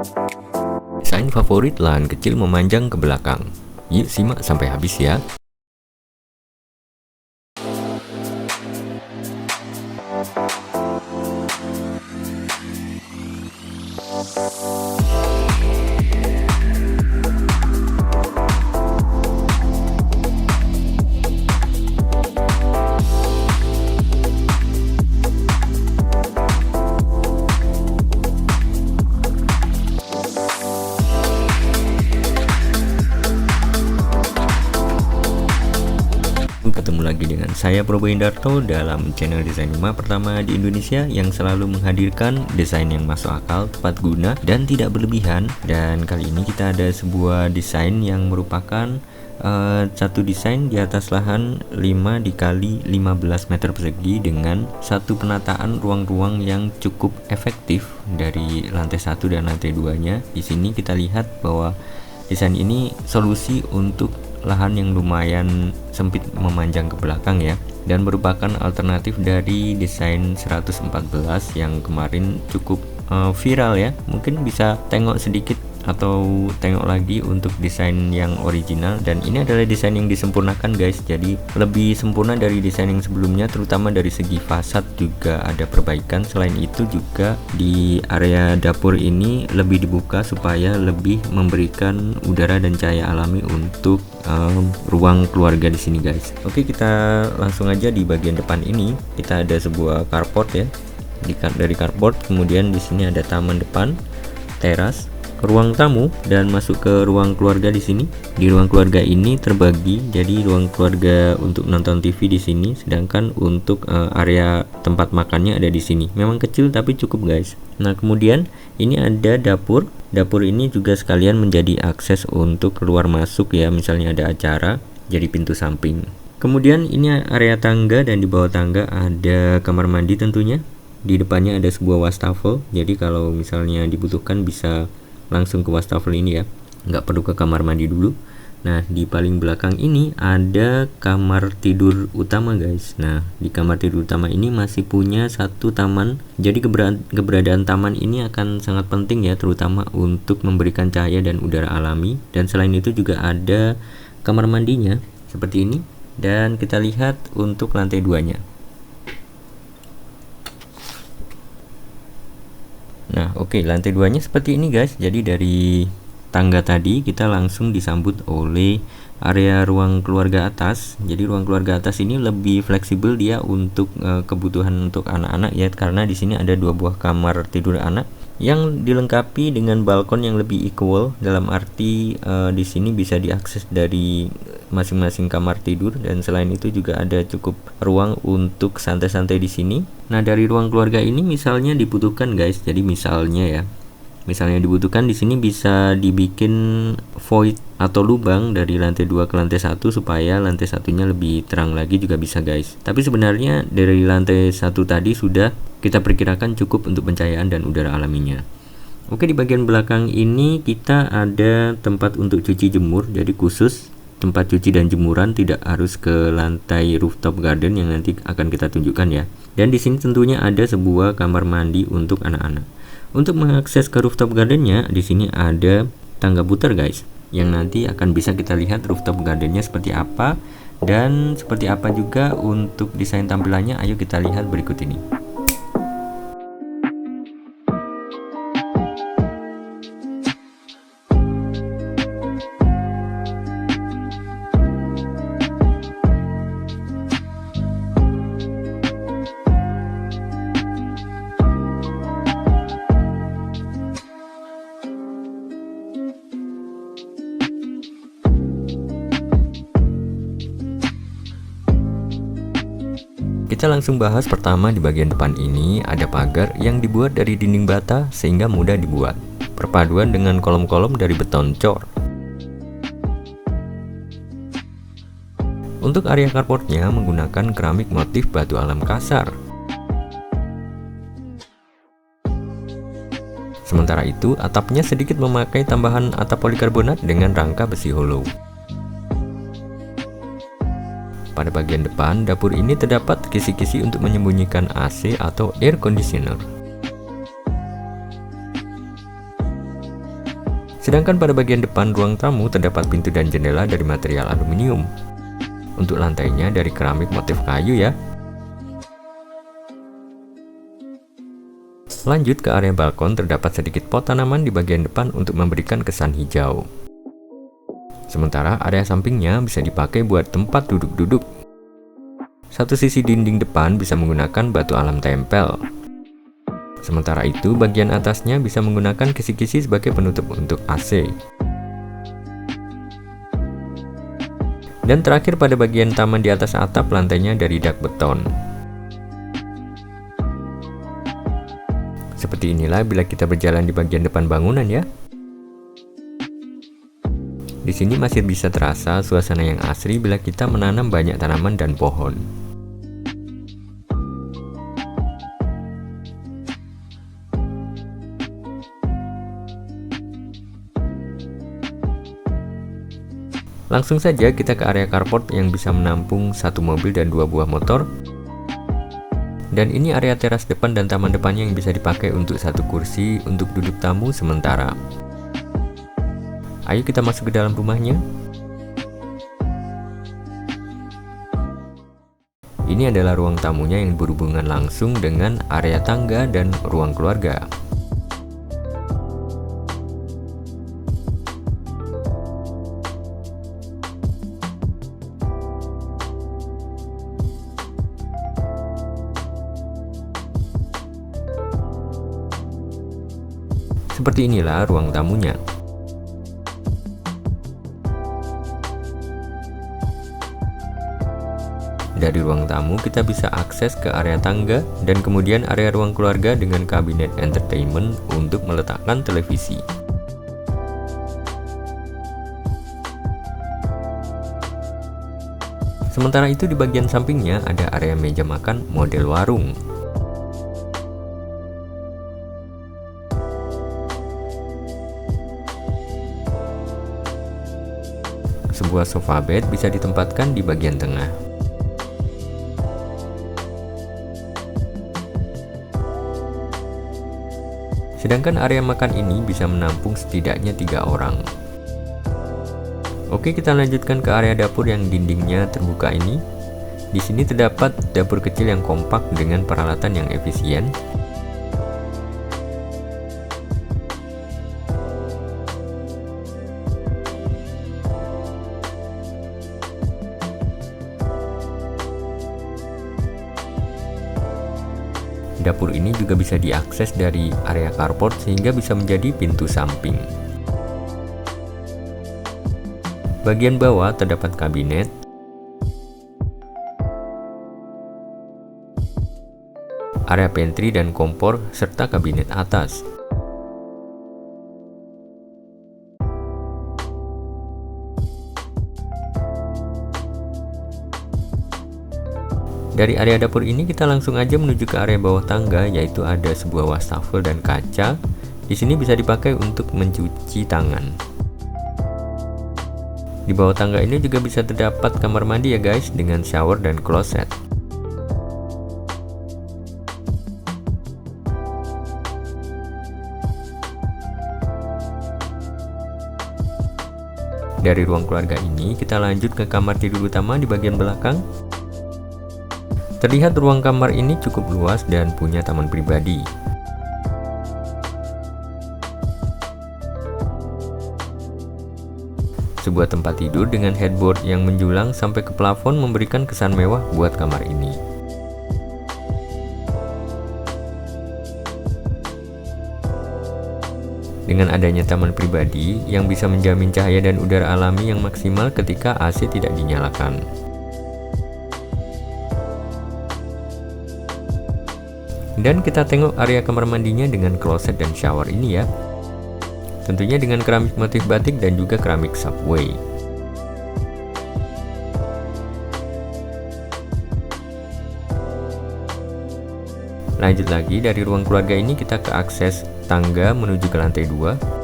Desain favorit lahan kecil memanjang ke belakang. Yuk simak sampai habis ya. Ketemu lagi dengan saya Probo Indarto dalam channel desain rumah pertama di Indonesia yang selalu menghadirkan desain yang masuk akal, tepat guna, dan tidak berlebihan. Dan kali ini kita ada sebuah desain yang merupakan satu desain di atas lahan 5 dikali 15 meter persegi dengan satu penataan ruang-ruang yang cukup efektif dari lantai 1 dan lantai 2-nya. Di sini kita lihat bahwa desain ini solusi untuk lahan yang lumayan sempit memanjang ke belakang ya, dan merupakan alternatif dari desain 114 yang kemarin cukup viral ya. Mungkin bisa tengok sedikit atau tengok lagi untuk desain yang original, dan ini adalah desain yang disempurnakan guys, jadi lebih sempurna dari desain yang sebelumnya, terutama dari segi fasad juga ada perbaikan. Selain itu juga di area dapur ini lebih dibuka supaya lebih memberikan udara dan cahaya alami untuk ruang keluarga di sini guys. Oke, kita langsung aja di bagian depan ini kita ada sebuah carport ya. Dari carport kemudian di sini ada taman depan, teras, ruang tamu, dan masuk ke ruang keluarga di sini. Di ruang keluarga ini terbagi, jadi ruang keluarga untuk nonton TV di sini, sedangkan untuk area tempat makannya ada di sini. Memang kecil tapi cukup guys. Nah, kemudian ini ada dapur. Dapur ini juga sekalian menjadi akses untuk keluar masuk ya, misalnya ada acara, jadi pintu samping. Kemudian ini area tangga, dan di bawah tangga ada kamar mandi tentunya. Di depannya ada sebuah wastafel, jadi kalau misalnya dibutuhkan bisa langsung ke wastafel ini ya, nggak perlu ke kamar mandi dulu. Nah, di paling belakang ini ada kamar tidur utama guys. Nah, di kamar tidur utama ini masih punya satu taman, jadi keberadaan taman ini akan sangat penting ya, terutama untuk memberikan cahaya dan udara alami. Dan selain itu juga ada kamar mandinya seperti ini, dan kita lihat untuk lantai 2-nya. Nah, oke, lantai 2-nya seperti ini guys. Jadi dari tangga tadi kita langsung disambut oleh area ruang keluarga atas. Jadi ruang keluarga atas ini lebih fleksibel dia untuk kebutuhan untuk anak-anak ya, karena di sini ada 2 buah kamar tidur anak yang dilengkapi dengan balkon yang lebih equal, dalam arti di sini bisa diakses dari masing-masing kamar tidur, dan selain itu juga ada cukup ruang untuk santai-santai di sini. Nah, dari ruang keluarga ini misalnya dibutuhkan guys, jadi misalnya dibutuhkan di sini bisa dibikin void atau lubang dari lantai 2 ke lantai 1 supaya lantai satunya lebih terang lagi juga bisa guys. Tapi sebenarnya dari lantai 1 tadi sudah kita perkirakan cukup untuk pencahayaan dan udara alaminya. Oke, di bagian belakang ini kita ada tempat untuk cuci jemur, jadi khusus tempat cuci dan jemuran, tidak harus ke lantai rooftop garden yang nanti akan kita tunjukkan ya. Dan di sini tentunya ada sebuah kamar mandi untuk anak-anak. Untuk mengakses ke rooftop gardennya, di sini ada tangga putar guys, yang nanti akan bisa kita lihat rooftop gardennya seperti apa dan seperti apa juga untuk desain tampilannya. Ayo kita lihat berikut ini. Kita langsung bahas pertama. Di bagian depan ini ada pagar yang dibuat dari dinding bata sehingga mudah dibuat, perpaduan dengan kolom-kolom dari beton cor. Untuk area carportnya menggunakan keramik motif batu alam kasar. Sementara itu atapnya sedikit memakai tambahan atap polikarbonat dengan rangka besi hollow. Pada bagian depan dapur ini terdapat kisi-kisi untuk menyembunyikan AC atau air conditioner. Sedangkan pada bagian depan ruang tamu terdapat pintu dan jendela dari material aluminium. Untuk lantainya dari keramik motif kayu ya. Lanjut ke area balkon, terdapat sedikit pot tanaman di bagian depan untuk memberikan kesan hijau. Sementara area sampingnya bisa dipakai buat tempat duduk-duduk. Satu sisi dinding depan bisa menggunakan batu alam tempel. Sementara itu, bagian atasnya bisa menggunakan kisi-kisi sebagai penutup untuk AC. Dan terakhir pada bagian taman di atas atap, lantainya dari dak beton. Seperti inilah bila kita berjalan di bagian depan bangunan ya. Di sini masih bisa terasa suasana yang asri bila kita menanam banyak tanaman dan pohon. Langsung saja kita ke area carport yang bisa menampung satu mobil dan 2 buah motor. Dan ini area teras depan dan taman depannya yang bisa dipakai untuk satu kursi untuk duduk tamu sementara. Ayo kita masuk ke dalam rumahnya. Ini adalah ruang tamunya yang berhubungan langsung dengan area tangga dan ruang keluarga. Seperti inilah ruang tamunya. Dari ruang tamu kita bisa akses ke area tangga dan kemudian area ruang keluarga dengan kabinet entertainment untuk meletakkan televisi. Sementara itu di bagian sampingnya ada area meja makan model warung. Sebuah sofa bed bisa ditempatkan di bagian tengah. Sedangkan area makan ini bisa menampung setidaknya 3 orang. Oke, kita lanjutkan ke area dapur yang dindingnya terbuka ini. Di sini terdapat dapur kecil yang kompak dengan peralatan yang efisien. Dapur ini juga bisa diakses dari area carport sehingga bisa menjadi pintu samping. Bagian bawah terdapat kabinet, area pantry dan kompor, serta kabinet atas. Dari area dapur ini kita langsung aja menuju ke area bawah tangga, yaitu ada sebuah wastafel dan kaca. Di sini bisa dipakai untuk mencuci tangan. Di bawah tangga ini juga bisa terdapat kamar mandi ya guys, dengan shower dan kloset. Dari ruang keluarga ini kita lanjut ke kamar tidur utama di bagian belakang. Terlihat ruang kamar ini cukup luas dan punya taman pribadi. Sebuah tempat tidur dengan headboard yang menjulang sampai ke plafon memberikan kesan mewah buat kamar ini. Dengan adanya taman pribadi yang bisa menjamin cahaya dan udara alami yang maksimal ketika AC tidak dinyalakan. Dan kita tengok area kamar mandinya dengan kloset dan shower ini ya. Tentunya dengan keramik motif batik dan juga keramik subway. Lanjut lagi, dari ruang keluarga ini kita ke akses tangga menuju ke lantai 2.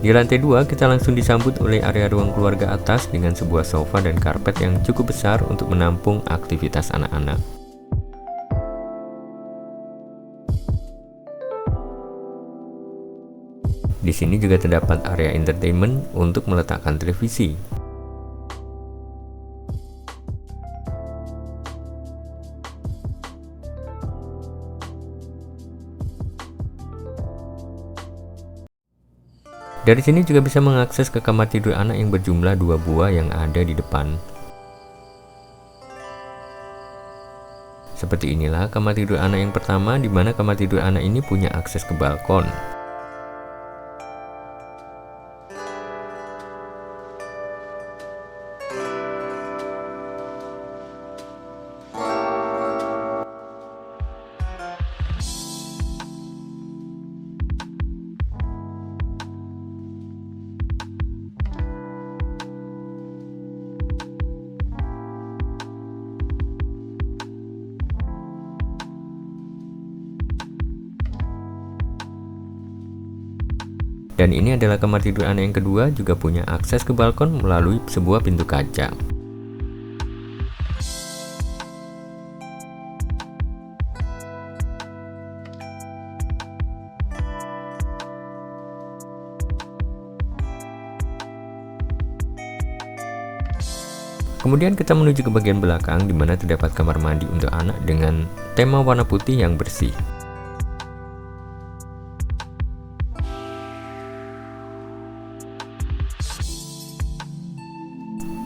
Di lantai 2 kita langsung disambut oleh area ruang keluarga atas dengan sebuah sofa dan karpet yang cukup besar untuk menampung aktivitas anak-anak. Di sini juga terdapat area entertainment untuk meletakkan televisi. Dari sini juga bisa mengakses ke kamar tidur anak yang berjumlah 2 buah yang ada di depan. Seperti inilah kamar tidur anak yang pertama, di mana kamar tidur anak ini punya akses ke balkon. Dan ini adalah kamar tidur anak yang kedua, juga punya akses ke balkon melalui sebuah pintu kaca. Kemudian kita menuju ke bagian belakang, di mana terdapat kamar mandi untuk anak dengan tema warna putih yang bersih.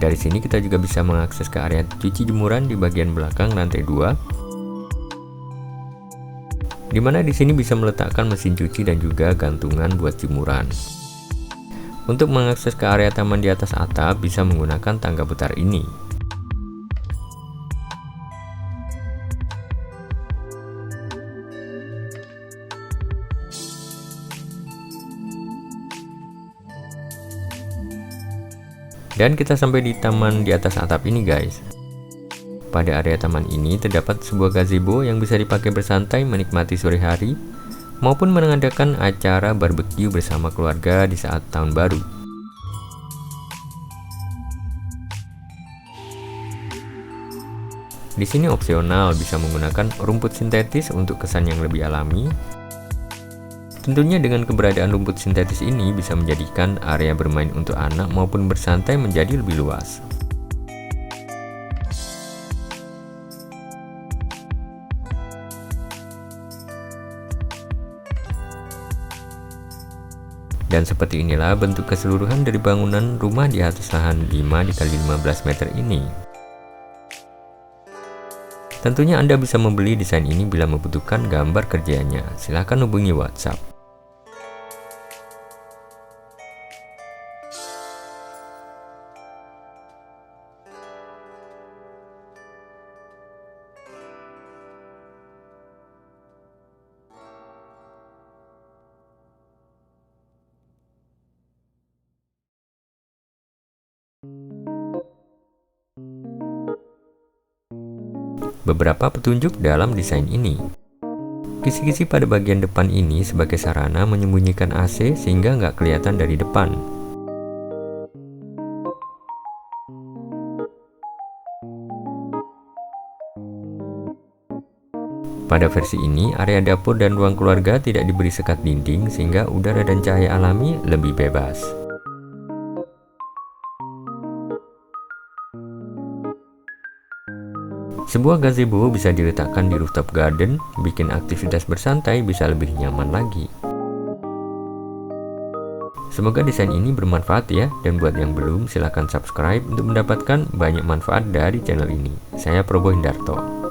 Dari sini kita juga bisa mengakses ke area cuci jemuran di bagian belakang lantai 2, di mana di sini bisa meletakkan mesin cuci dan juga gantungan buat jemuran. Untuk mengakses ke area taman di atas atap bisa menggunakan tangga putar ini. Dan kita sampai di taman di atas atap ini guys. Pada area taman ini terdapat sebuah gazebo yang bisa dipakai bersantai menikmati sore hari maupun mengadakan acara barbeque bersama keluarga di saat tahun baru. Di sini opsional bisa menggunakan rumput sintetis untuk kesan yang lebih alami. Tentunya dengan keberadaan rumput sintetis ini bisa menjadikan area bermain untuk anak maupun bersantai menjadi lebih luas. Dan seperti inilah bentuk keseluruhan dari bangunan rumah di atas lahan 5x15 meter ini. Tentunya Anda bisa membeli desain ini bila membutuhkan gambar kerjanya. Silahkan hubungi WhatsApp. Beberapa petunjuk dalam desain ini. Kisi-kisi pada bagian depan ini sebagai sarana menyembunyikan AC sehingga nggak kelihatan dari depan. Pada versi ini, area dapur dan ruang keluarga tidak diberi sekat dinding sehingga udara dan cahaya alami lebih bebas. Sebuah gazebo bisa diletakkan di rooftop garden, bikin aktivitas bersantai bisa lebih nyaman lagi. Semoga desain ini bermanfaat ya, dan buat yang belum silahkan subscribe untuk mendapatkan banyak manfaat dari channel ini. Saya Probo Hindarto.